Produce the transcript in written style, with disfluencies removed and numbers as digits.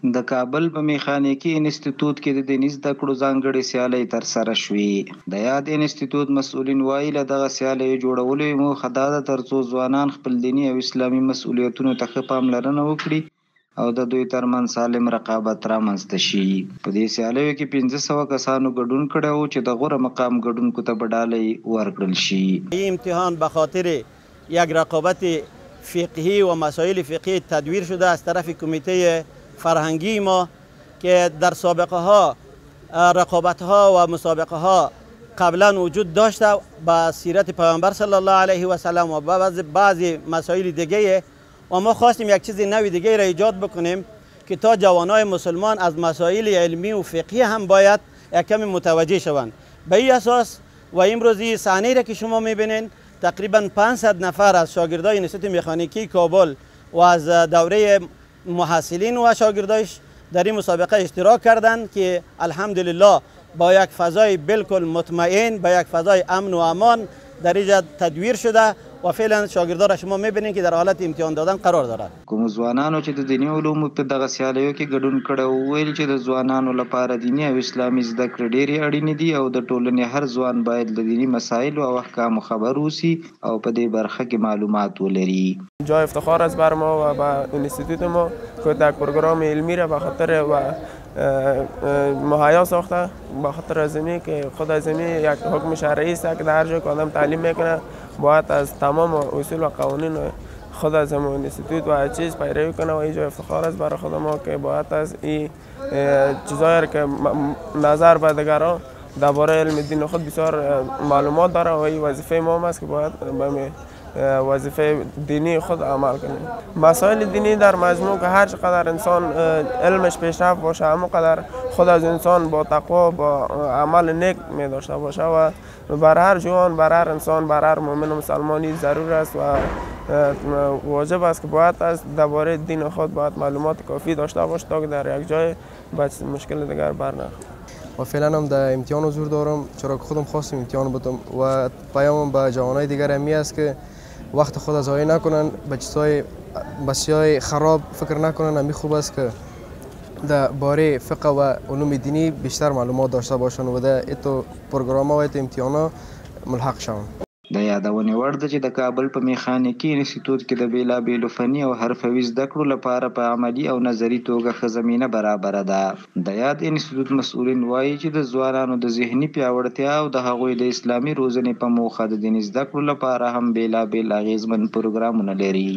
د کابل په میخانیکي انسټیټیوټ کې د دیني زده کړو ځانګړې سیالۍ ترسره شوې. د یاد انسټیټیوټ مسؤلین وایي له دغه سیالیو جوړولو یې موخه دا ده ترڅو ځوانان خپل دیني او اسلامي مسؤلیتونو ته ښه پاملرنه وکړي او د دوی ترمنځ سالم رقابت رامنځته شي. په دې سیالیو کې 1500 کسانو ګډون کړی و چې د غوره مقام ګډونکو ته به ډالۍ ورکړل شي. این امتحان به خاطر یک رقابت فقهی و مسائل فقهی تدویر شده از طرف کمیته فرهنگی ما که در سابقه ها رقابت ها و مسابقه ها قبلا وجود داشته با سیرت پیامبر صلی الله علیه و سلم و بعضی مسائل دیگه و ما خواستیم یک چیز نوی دیگه را ایجاد بکنیم که تا جوانای مسلمان از مسائل علمی و فقهی هم باید یک کمی متوجه شوند. به این اساس و امروزی صحنه را که شما میبینین تقریبا 500 نفر از شاگردای انستیتوت مکانیکی کابل و از دوره محصلین و شاگردایش در این مسابقه اشتراک کردند که الحمدلله با یک فضای بالکل مطمئن، با یک فضای امن و امان در اینجا تدویر شده و فعلا شاگردان را شما میبینید که در حالت امتحان دادن قرار دارند. کوم ځوانانو چې د دیني علومو په دغه سیالیو کې ګډون کړی و ویل چې د ځوانانو لپاره دیني او اسلامي زده کړې ډېرې اړینې دي او د ټولنې هر ځوان باید له دیني مسایلو او احکامو خبر اوسي او په دې برخه کې معلومات ولري. جای افتخار است بر ما و به انستیتوت ما که یک پروگرام علمی را به خاطر و مهیا ساخته به خاطر ازمی که خود ازمی یک حکم شرعی است که در هر جای که آدم تعلیم میکنه باید از تمام اصول و قوانین خود از همون انستیتوت و چیز پیروی کنه و اینجا افتخار است برای خود ما که باید از این چیزایی که نظر به دیگران درباره علم دین خود بسیار معلومات داره و این وظیفه ما است که باید به وظیفه دینی خود عمل کنیم. مسائل دینی در مجموع که هر چقدر انسان علمش پیشرفت باشه همون قدر خود از انسان با تقوا با عمل نیک می داشته باشه و بر هر جوان بر هر انسان بر هر مؤمن و مسلمانی ضرور است و واجب است که باید از درباره دین خود باید معلومات کافی داشته باشه تا که در یک جای به مشکل دیگر برنخورد. و فعلا هم در امتحان حضور دارم چرا که خودم خواستم امتحان بدم و پیامم به جوانای دیگر همی است که وقت خود ضایع نکنن، به چیزهای خراب فکر نکنن. همی خوب است که در باره فقه و علوم دینی بیشتر معلومات داشته باشن و در ایتو پروگرام و ایتو امتحانا ملحق شون. د یادونې وړ ده چې د کابل په میخانیکي انسټیټیوټ کې د بیلابیلو فني او حرفوي زده کړو لپاره په عملي او نظري توګه ښه زمینه برابره ده. د یاد انسټیټیوټ مسؤلین وایي چې د ځوانانو د ذهني پیاوړتیا او د هغوی د اسلامي روزنې په موخه د دیني زده کړو لپاره هم بیلابیل اغیزمن پروګرامونه لري.